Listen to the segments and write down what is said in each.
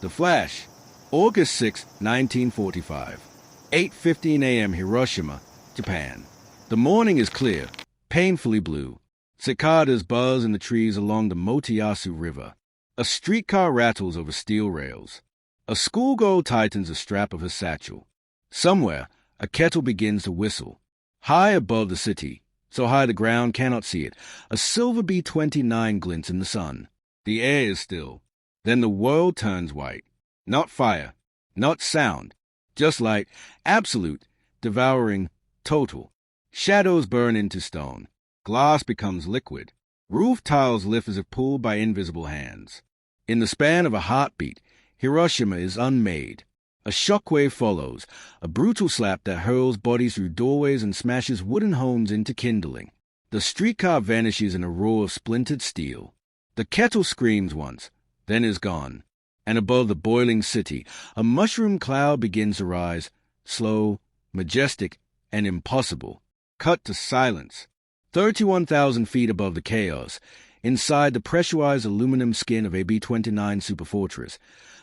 The Flash, August 6, 1945. 8:15 a.m. Hiroshima, Japan. The morning is clear, painfully blue. Cicadas buzz in the trees along the Motoyasu River. A streetcar rattles over steel rails. A schoolgirl tightens the strap of her satchel. Somewhere, a kettle begins to whistle. High above the city, so high the ground cannot see it, a silver B-29 glints in the sun. The air is still. Then the world turns white. Not fire, not sound, just light, absolute, devouring, total. Shadows burn into stone. Glass becomes liquid. Roof tiles lift as if pulled by invisible hands. In the span of a heartbeat, Hiroshima is unmade. A shockwave follows, a brutal slap that hurls bodies through doorways and smashes wooden homes into kindling. The streetcar vanishes in a roar of splintered steel. The kettle screams once, then is gone. And above the boiling city, a mushroom cloud begins to rise, slow, majestic, and impossible. Cut to silence. 31,000 feet above the chaos, inside the pressurized aluminum skin of a B-29 superfortress,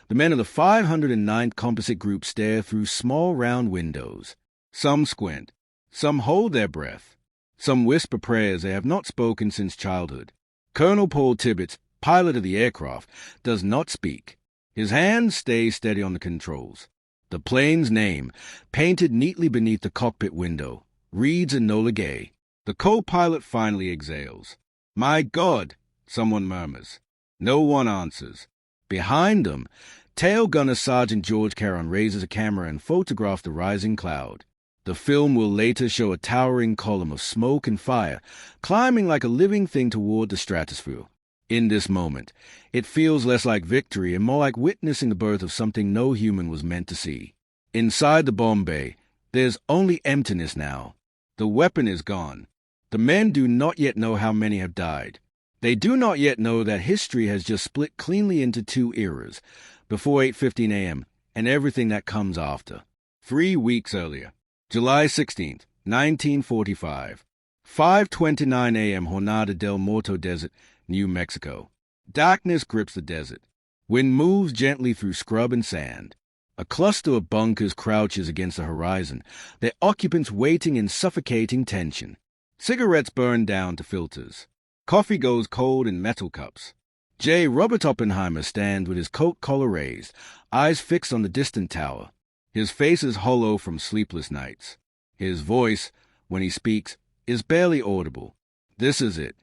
the men of the 509th Composite Group stare through small round windows. Some squint. Some hold their breath. Some whisper prayers they have not spoken since childhood. Colonel Paul Tibbets, pilot of the aircraft, does not speak. His hand stays steady on the controls. The plane's name, painted neatly beneath the cockpit window, reads Enola Gay. The co-pilot finally exhales. "My God," someone murmurs. No one answers. Behind them, tail gunner Sergeant George Caron raises a camera and photographs the rising cloud. The film will later show a towering column of smoke and fire, climbing like a living thing toward the stratosphere. In this moment, it feels less like victory and more like witnessing the birth of something no human was meant to see. Inside the bomb bay, there's only emptiness now. The weapon is gone. The men do not yet know how many have died. They do not yet know that history has just split cleanly into two eras, before 8:15 a.m. and everything that comes after. 3 weeks earlier, July 16th, 1945, 5:29 a.m. Jornada del Muerto Desert, New Mexico. Darkness grips the desert. Wind moves gently through scrub and sand. A cluster of bunkers crouches against the horizon, their occupants waiting in suffocating tension. Cigarettes burn down to filters. Coffee goes cold in metal cups. J. Robert Oppenheimer stands with his coat collar raised, eyes fixed on the distant tower. His face is hollow from sleepless nights. His voice, when he speaks, is barely audible. This is it.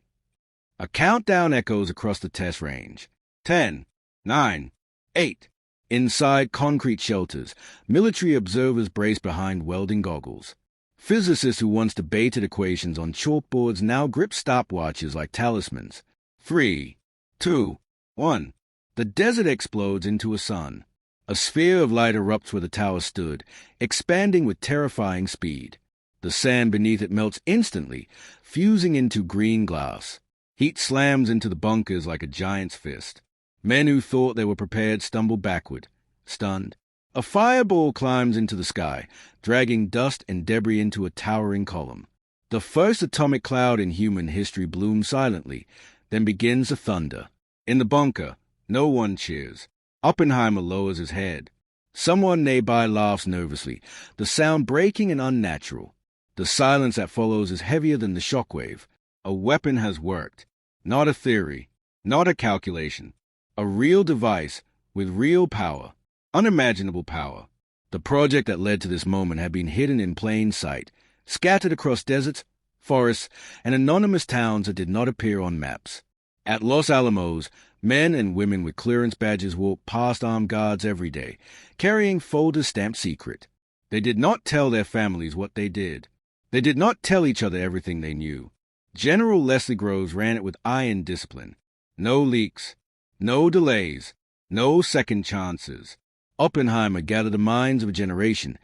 A countdown echoes across the test range. 10, 9, 8. Inside concrete shelters, military observers brace behind welding goggles. Physicists who once debated equations on chalkboards now grip stopwatches like talismans. 3, 2, 1. The desert explodes into a sun. A sphere of light erupts where the tower stood, expanding with terrifying speed. The sand beneath it melts instantly, fusing into green glass. Heat slams into the bunkers like a giant's fist. Men who thought they were prepared stumble backward, stunned. A fireball climbs into the sky, dragging dust and debris into a towering column. The first atomic cloud in human history blooms silently, then begins to thunder. In the bunker, no one cheers. Oppenheimer lowers his head. Someone nearby laughs nervously, the sound breaking and unnatural. The silence that follows is heavier than the shockwave. A weapon has worked. Not a theory, not a calculation. A real device with real power, unimaginable power. The project that led to this moment had been hidden in plain sight, scattered across deserts, forests, and anonymous towns that did not appear on maps. At Los Alamos, men and women with clearance badges walked past armed guards every day, carrying folders stamped secret. They did not tell their families what they did. They did not tell each other everything they knew. General Leslie Groves ran it with iron discipline. No leaks, no delays, no second chances. Oppenheimer gathered the minds of a generation.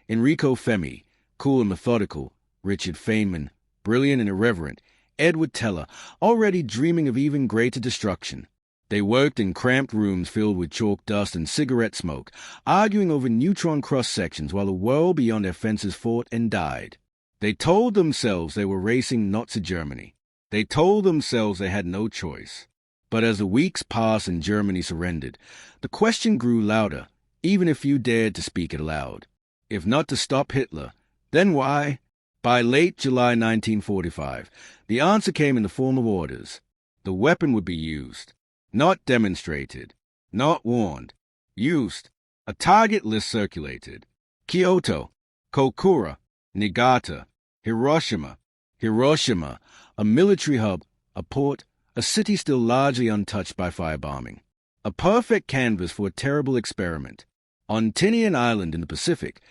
Enrico Fermi, cool and methodical. Richard Feynman, brilliant and irreverent. Edward Teller, already dreaming of even greater destruction. They worked in cramped rooms filled with chalk dust and cigarette smoke, arguing over neutron cross-sections while the world beyond their fences fought and died. They told themselves they were racing Nazi Germany. They told themselves they had no choice. But as the weeks passed and Germany surrendered, the question grew louder, even if few dared to speak it aloud. If not to stop Hitler, then why? By late July 1945, the answer came in the form of orders. The weapon would be used, not demonstrated, not warned, used. A target list circulated. Kyoto, Kokura, Niigata, Hiroshima. Hiroshima, a military hub, a port, a city still largely untouched by firebombing. A perfect canvas for a terrible experiment. On Tinian Island in the Pacific,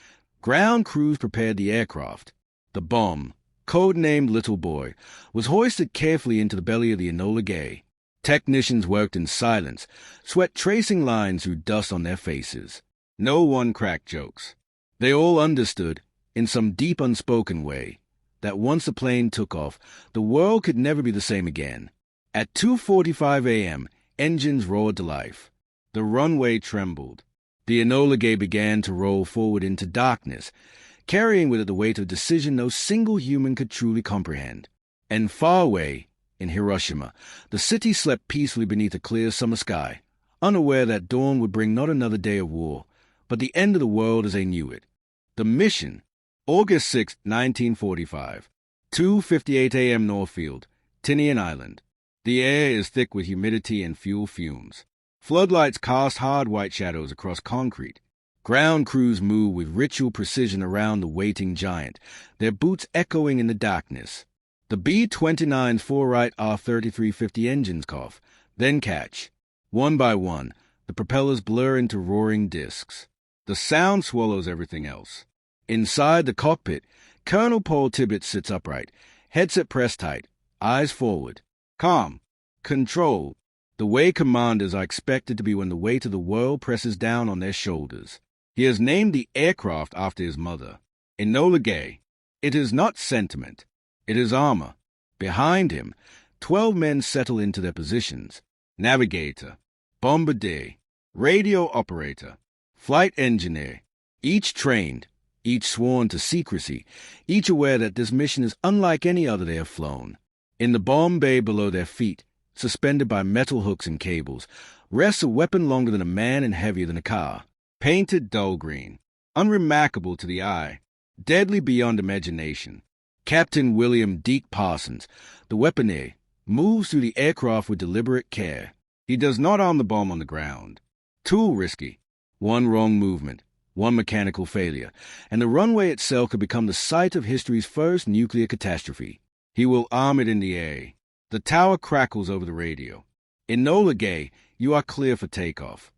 ground crews prepared the aircraft. The bomb, codenamed Little Boy, was hoisted carefully into the belly of the Enola Gay. Technicians worked in silence, sweat tracing lines through dust on their faces. No one cracked jokes. They all understood, in some deep unspoken way, that once the plane took off, the world could never be the same again. At 2:45 a.m., engines roared to life. The runway trembled. The Enola Gay began to roll forward into darkness, carrying with it the weight of decision no single human could truly comprehend. And far away, in Hiroshima, the city slept peacefully beneath a clear summer sky, unaware that dawn would bring not another day of war, but the end of the world as they knew it. The mission, August 6, 1945, 2:58 a.m. Northfield, Tinian Island. The air is thick with humidity and fuel fumes. Floodlights cast hard white shadows across concrete. Ground crews move with ritual precision around the waiting giant, their boots echoing in the darkness. The B-29's four-right R-3350 engines cough, then catch. One by one, the propellers blur into roaring discs. The sound swallows everything else. Inside the cockpit, Colonel Paul Tibbets sits upright, headset pressed tight, eyes forward. Calm, controlled, the way commanders are expected to be when the weight of the world presses down on their shoulders. He has named the aircraft after his mother, Enola Gay. It is not sentiment. It is armor. Behind him, 12 men settle into their positions. Navigator, bombardier, radio operator, flight engineer, each trained, each sworn to secrecy, each aware that this mission is unlike any other they have flown. In the bomb bay below their feet, suspended by metal hooks and cables, rests a weapon longer than a man and heavier than a car, painted dull green, unremarkable to the eye, deadly beyond imagination. Captain William Deke Parsons, the weaponeer, moves through the aircraft with deliberate care. He does not arm the bomb on the ground. Too risky. One wrong movement, one mechanical failure, and the runway itself could become the site of history's first nuclear catastrophe. He will arm it in the air. The tower crackles over the radio. Enola Gay, you are clear for takeoff.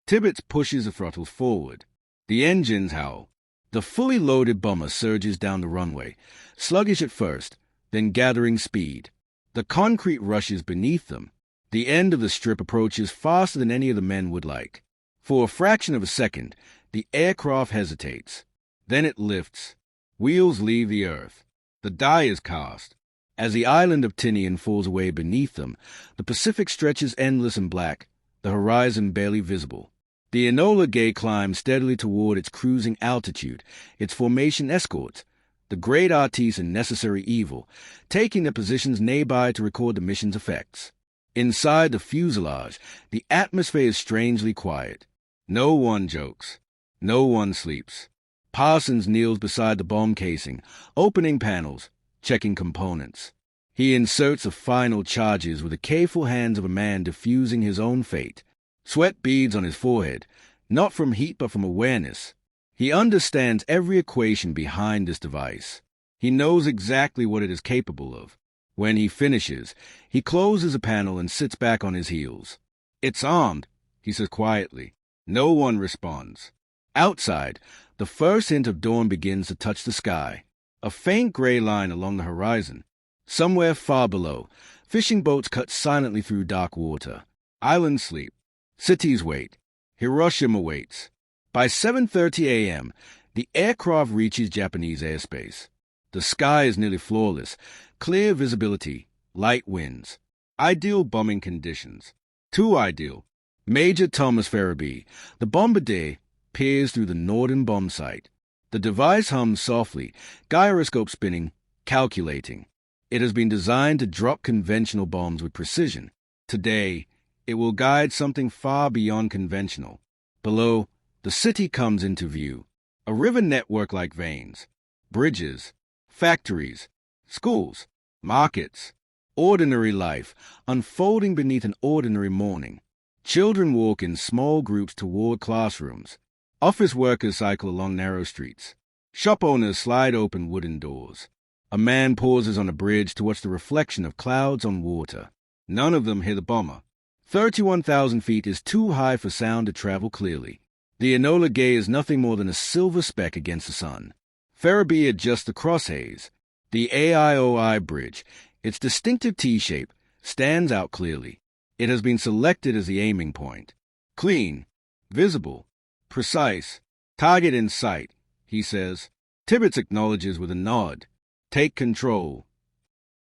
Tibbets pushes the throttles forward. The engines howl. The fully loaded bomber surges down the runway, sluggish at first, then gathering speed. The concrete rushes beneath them. The end of the strip approaches faster than any of the men would like. For a fraction of a second, the aircraft hesitates. Then it lifts. Wheels leave the earth. The die is cast. As the island of Tinian falls away beneath them, the Pacific stretches endless and black, the horizon barely visible. The Enola Gay climbs steadily toward its cruising altitude, its formation escorts, the great artiste and necessary evil, taking their positions nearby to record the mission's effects. Inside the fuselage, the atmosphere is strangely quiet. No one jokes. No one sleeps. Parsons kneels beside the bomb casing, opening panels, checking components. He inserts the final charges with the careful hands of a man diffusing his own fate. Sweat beads on his forehead, not from heat but from awareness. He understands every equation behind this device. He knows exactly what it is capable of. When he finishes, he closes a panel and sits back on his heels. "It's armed," he says quietly. No one responds. Outside, the first hint of dawn begins to touch the sky. A faint gray line along the horizon. Somewhere far below, fishing boats cut silently through dark water. Islands sleep. Cities wait. Hiroshima waits. By 7:30 a.m., the aircraft reaches Japanese airspace. The sky is nearly flawless, clear visibility, light winds. Ideal bombing conditions. Too ideal. Major Thomas Farabee, the bombardier, peers through the northern bomb site. The device hums softly, gyroscope spinning, calculating. It has been designed to drop conventional bombs with precision. Today, it will guide something far beyond conventional. Below, the city comes into view, a river network like veins, bridges, factories, schools, markets, ordinary life unfolding beneath an ordinary morning. Children walk in small groups toward classrooms. Office workers cycle along narrow streets. Shop owners slide open wooden doors. A man pauses on a bridge to watch the reflection of clouds on water. None of them hear the bomber. 31,000 feet is too high for sound to travel clearly. The Enola Gay is nothing more than a silver speck against the sun. Farabee adjusts the crosshays. The AIOI bridge, its distinctive T-shape, stands out clearly. It has been selected as the aiming point. Clean, visible, precise, target in sight, he says. Tibbets acknowledges with a nod. Take control.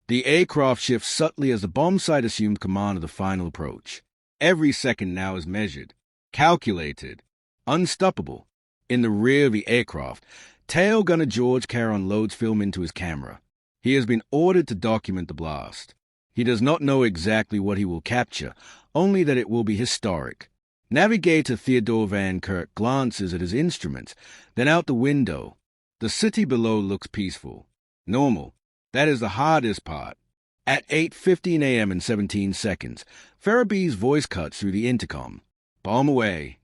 The aircraft shifts subtly as the bomb sight assumes command of the final approach. Every second now is measured, calculated, unstoppable. In the rear of the aircraft, tail gunner George Caron loads film into his camera. He has been ordered to document the blast. He does not know exactly what he will capture, only that it will be historic. Navigator Theodore Van Kirk glances at his instruments, then out the window. The city below looks peaceful, normal. That is the hardest part. At 8:15 a.m. and 17 seconds, Farabee's voice cuts through the intercom. Bomb away.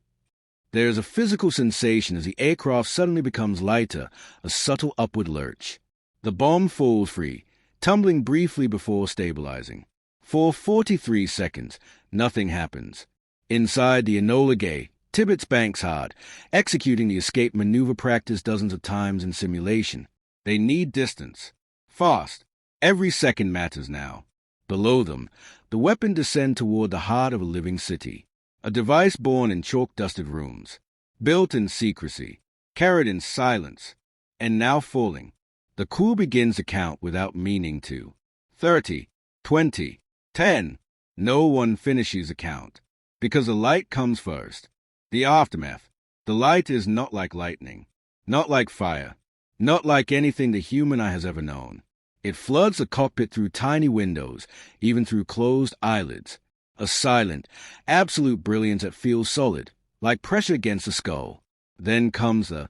There is a physical sensation as the aircraft suddenly becomes lighter, a subtle upward lurch. The bomb falls free, tumbling briefly before stabilizing. For 43 seconds, nothing happens. Inside the Enola Gay, Tibbets banks hard, executing the escape maneuver practiced dozens of times in simulation. They need distance. Fast. Every second matters now. Below them, the weapon descends toward the heart of a living city. A device born in chalk-dusted rooms, built in secrecy, carried in silence, and now falling. The crew begins to count without meaning to. 30, 20, 10. No one finishes the count, because the light comes first. The aftermath. The light is not like lightning, not like fire, not like anything the human eye has ever known. It floods the cockpit through tiny windows, even through closed eyelids. A silent, absolute brilliance that feels solid, like pressure against the skull. Then comes a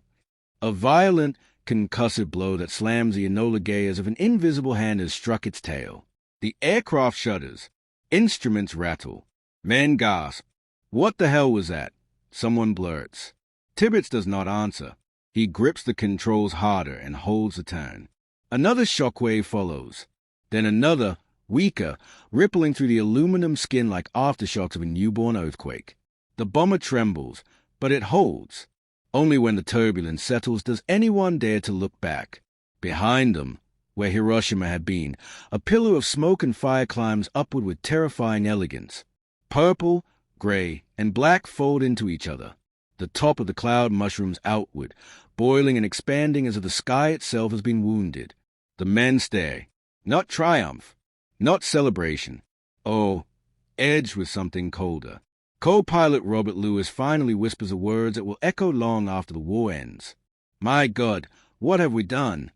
violent, concussive blow that slams the Enola Gay as if an invisible hand has struck its tail. The aircraft shudders. Instruments rattle. Men gasp. What the hell was that? Someone blurts. Tibbets does not answer. He grips the controls harder and holds the turn. Another shockwave follows. Then another, weaker, rippling through the aluminum skin like aftershocks of a newborn earthquake. The bomber trembles, but it holds. Only when the turbulence settles does anyone dare to look back. Behind them, where Hiroshima had been, a pillar of smoke and fire climbs upward with terrifying elegance. Purple, gray, and black fold into each other. The top of the cloud mushrooms outward, boiling and expanding as if the sky itself has been wounded. The men stare. Not triumph. Not celebration. Oh, edged with something colder. Co-pilot Robert Lewis finally whispers the words that will echo long after the war ends. My God, what have we done?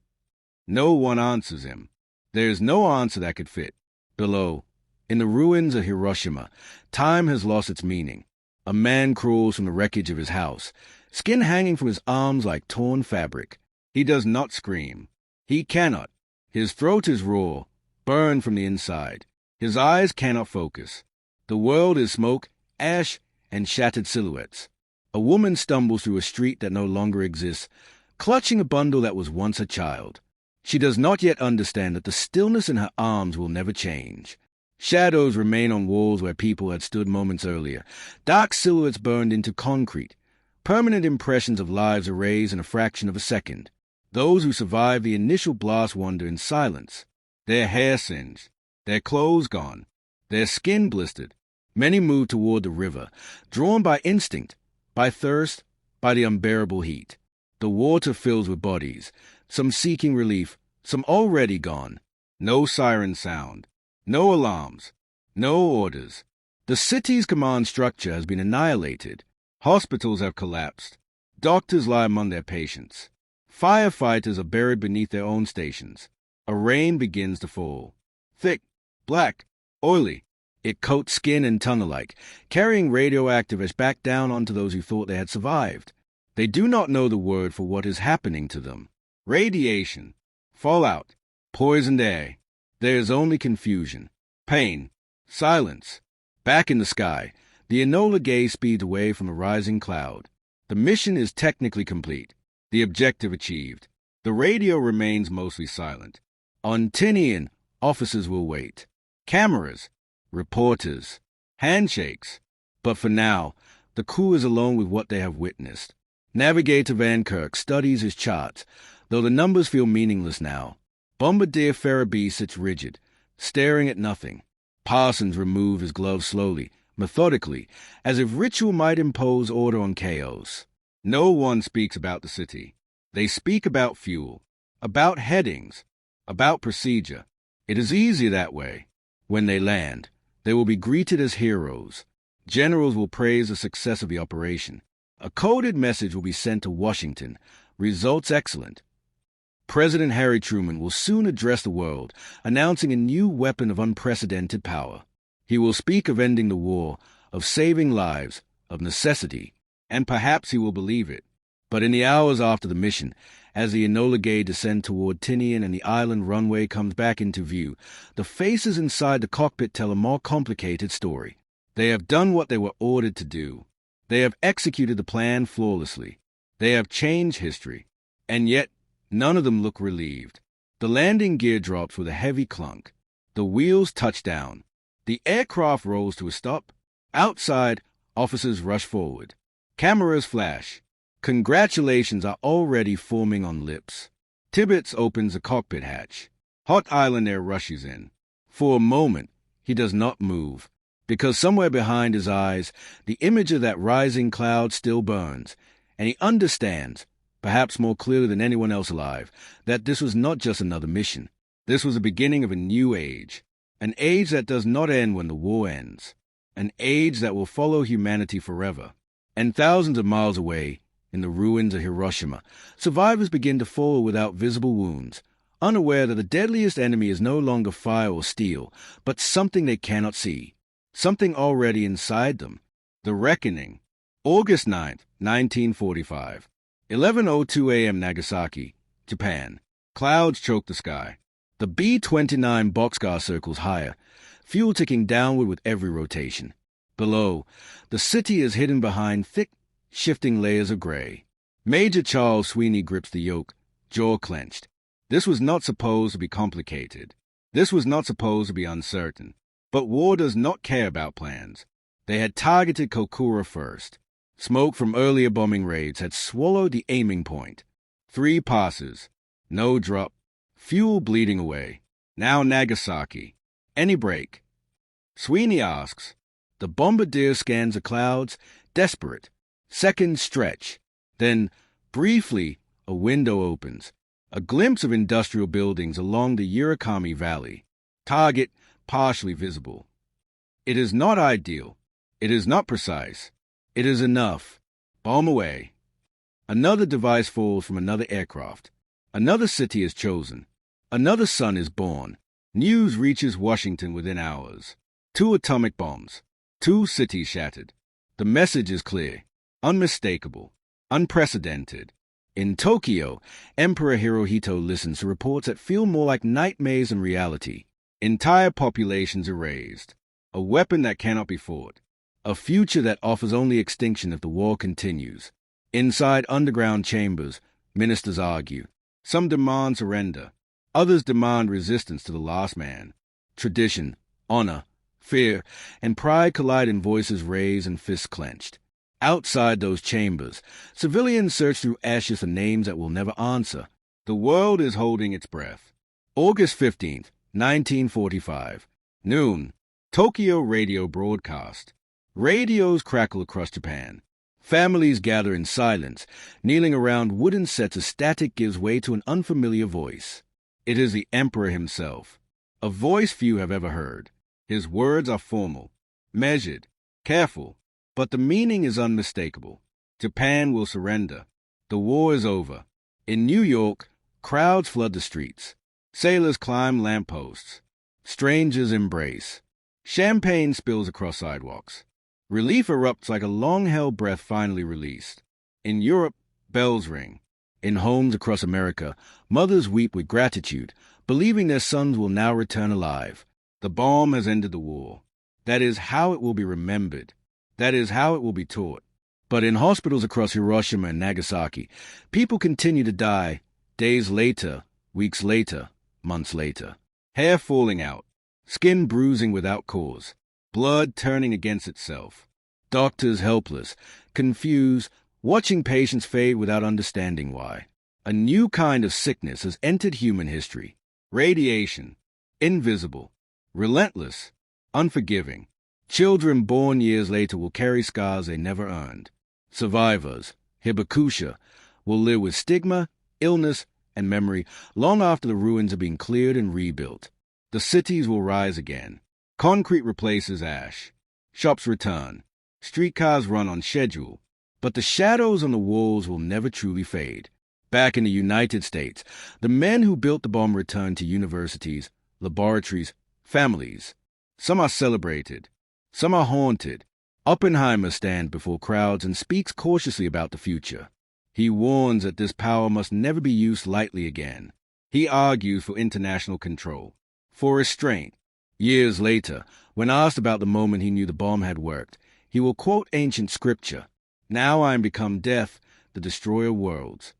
No one answers him. There is no answer that could fit. Below, in the ruins of Hiroshima, time has lost its meaning. A man crawls from the wreckage of his house, skin hanging from his arms like torn fabric. He does not scream. He cannot. His throat is raw, burned from the inside. His eyes cannot focus. The world is smoke, ash, and shattered silhouettes. A woman stumbles through a street that no longer exists, clutching a bundle that was once a child. She does not yet understand that the stillness in her arms will never change. Shadows remain on walls where people had stood moments earlier. Dark silhouettes burned into concrete. Permanent impressions of lives erased in a fraction of a second. Those who survived the initial blast wander in silence. Their hair singed. Their clothes gone. Their skin blistered. Many move toward the river, drawn by instinct, by thirst, by the unbearable heat. The water fills with bodies, some seeking relief, some already gone. No siren sound. No alarms. No orders. The city's command structure has been annihilated. Hospitals have collapsed. Doctors lie among their patients. Firefighters are buried beneath their own stations. A rain begins to fall. Thick, black, oily. It coats skin and tongue alike, carrying radioactive ash back down onto those who thought they had survived. They do not know the word for what is happening to them. Radiation, fallout, poisoned air. There is only confusion, pain, silence. Back in the sky, the Enola Gay speeds away from the rising cloud. The mission is technically complete, the objective achieved. The radio remains mostly silent. On Tinian, officers will wait. Cameras, reporters, handshakes. But for now, the crew is alone with what they have witnessed. Navigator Van Kirk studies his charts, though the numbers feel meaningless now. Bombardier Farabee sits rigid, staring at nothing. Parsons removes his gloves slowly, methodically, as if ritual might impose order on chaos. No one speaks about the city. They speak about fuel, about headings, about procedure. It is easier that way. When they land, they will be greeted as heroes. Generals will praise the success of the operation. A coded message will be sent to Washington. Results excellent. President Harry Truman will soon address the world, announcing a new weapon of unprecedented power. He will speak of ending the war, of saving lives, of necessity, and perhaps he will believe it. But in the hours after the mission, as the Enola Gay descend toward Tinian and the island runway comes back into view, the faces inside the cockpit tell a more complicated story. They have done what they were ordered to do. They have executed the plan flawlessly. They have changed history. And yet, none of them look relieved. The landing gear drops with a heavy clunk. The wheels touch down. The aircraft rolls to a stop. Outside, officers rush forward. Cameras flash. Congratulations are already forming on lips. Tibbets opens the cockpit hatch. Hot Island Air rushes in. For a moment, he does not move, because somewhere behind his eyes, the image of that rising cloud still burns, and he understands, perhaps more clearly than anyone else alive, that this was not just another mission. This was the beginning of a new age, an age that does not end when the war ends, an age that will follow humanity forever. And thousands of miles away, in the ruins of Hiroshima, survivors begin to fall without visible wounds, unaware that the deadliest enemy is no longer fire or steel, but something they cannot see, something already inside them. The Reckoning. August 9th, 1945. 11:02 a.m. Nagasaki, Japan. Clouds choke the sky. The B-29 boxcar circles higher, fuel ticking downward with every rotation. Below, the city is hidden behind thick, shifting layers of gray. Major Charles Sweeney grips the yoke, jaw clenched. This was not supposed to be complicated. This was not supposed to be uncertain. But war does not care about plans. They had targeted Kokura first. Smoke from earlier bombing raids had swallowed the aiming point. 3 passes. No drop. Fuel bleeding away. Now Nagasaki. Any break? Sweeney asks. The bombardier scans the clouds, desperate. Seconds stretch. Then, briefly, a window opens. A glimpse of industrial buildings along the Urakami Valley. Target partially visible. It is not ideal. It is not precise. It is enough. Bomb away. Another device falls from another aircraft. Another city is chosen. Another son is born. News reaches Washington within hours. 2 atomic bombs. 2 cities shattered. The message is clear, unmistakable, unprecedented. In Tokyo, Emperor Hirohito listens to reports that feel more like nightmares than reality. Entire populations erased. A weapon that cannot be fought. A future that offers only extinction if the war continues. Inside underground chambers, ministers argue. Some demand surrender. Others demand resistance to the last man. Tradition, honor, fear, and pride collide in voices raised and fists clenched. Outside those chambers, civilians search through ashes for names that will never answer. The world is holding its breath. August 15th, 1945. Noon. Tokyo radio broadcast. Radios crackle across Japan. Families gather in silence, kneeling around wooden sets as static gives way to an unfamiliar voice. It is the Emperor himself, a voice few have ever heard. His words are formal, measured, careful, but the meaning is unmistakable. Japan will surrender. The war is over. In New York, crowds flood the streets. Sailors climb lampposts. Strangers embrace. Champagne spills across sidewalks. Relief erupts like a long-held breath finally released. In Europe, bells ring. In homes across America, mothers weep with gratitude, believing their sons will now return alive. The bomb has ended the war. That is how it will be remembered. That is how it will be taught. But in hospitals across Hiroshima and Nagasaki, people continue to die days later, weeks later, months later. Hair falling out, skin bruising without cause, blood turning against itself. Doctors helpless, confused, watching patients fade without understanding why. A new kind of sickness has entered human history. Radiation, invisible, relentless, unforgiving. Children born years later will carry scars they never earned. Survivors, Hibakusha, will live with stigma, illness, and memory long after the ruins have been cleared and rebuilt. The cities will rise again. Concrete replaces ash. Shops return. Streetcars run on schedule. But the shadows on the walls will never truly fade. Back in the United States, the men who built the bomb return to universities, laboratories, families. Some are celebrated. Some are haunted. Oppenheimer stands before crowds and speaks cautiously about the future. He warns that this power must never be used lightly again. He argues for international control, for restraint. Years later, when asked about the moment he knew the bomb had worked, he will quote ancient scripture, "Now I am become death, the destroyer of worlds."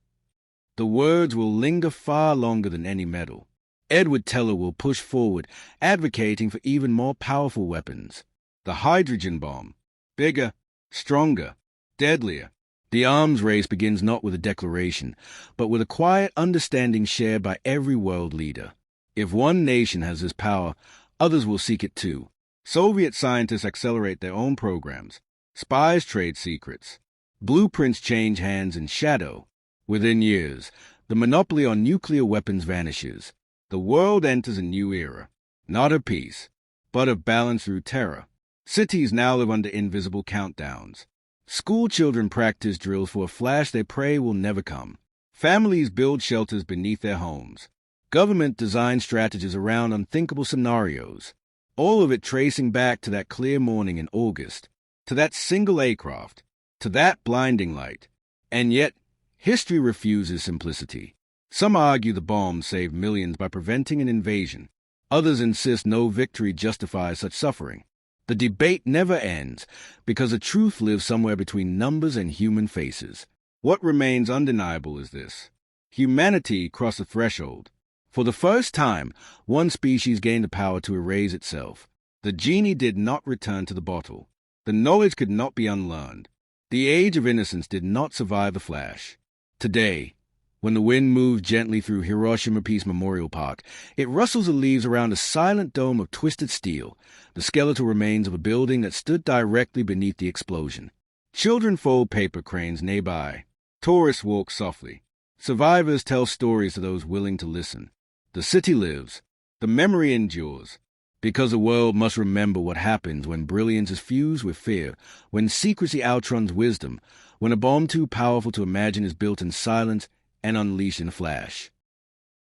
The words will linger far longer than any medal. Edward Teller will push forward, advocating for even more powerful weapons. The hydrogen bomb. Bigger, stronger, deadlier. The arms race begins not with a declaration, but with a quiet understanding shared by every world leader. If one nation has this power, others will seek it too. Soviet scientists accelerate their own programs. Spies trade secrets. Blueprints change hands in shadow. Within years, the monopoly on nuclear weapons vanishes. The world enters a new era, not of peace, but of balance through terror. Cities now live under invisible countdowns. School children practice drills for a flash they pray will never come. Families build shelters beneath their homes. Government designs strategies around unthinkable scenarios. All of it tracing back to that clear morning in August, to that single aircraft, to that blinding light. And yet, history refuses simplicity. Some argue the bomb saved millions by preventing an invasion. Others insist no victory justifies such suffering. The debate never ends because the truth lives somewhere between numbers and human faces. What remains undeniable is this. Humanity crossed a threshold. For the first time, one species gained the power to erase itself. The genie did not return to the bottle. The knowledge could not be unlearned. The age of innocence did not survive the flash. Today, when the wind moves gently through Hiroshima Peace Memorial Park, it rustles the leaves around a silent dome of twisted steel, the skeletal remains of a building that stood directly beneath the explosion. Children fold paper cranes nearby. Tourists walk softly. Survivors tell stories to those willing to listen. The city lives. The memory endures. Because the world must remember what happens when brilliance is fused with fear, when secrecy outruns wisdom, when a bomb too powerful to imagine is built in silence and unleashed in a flash.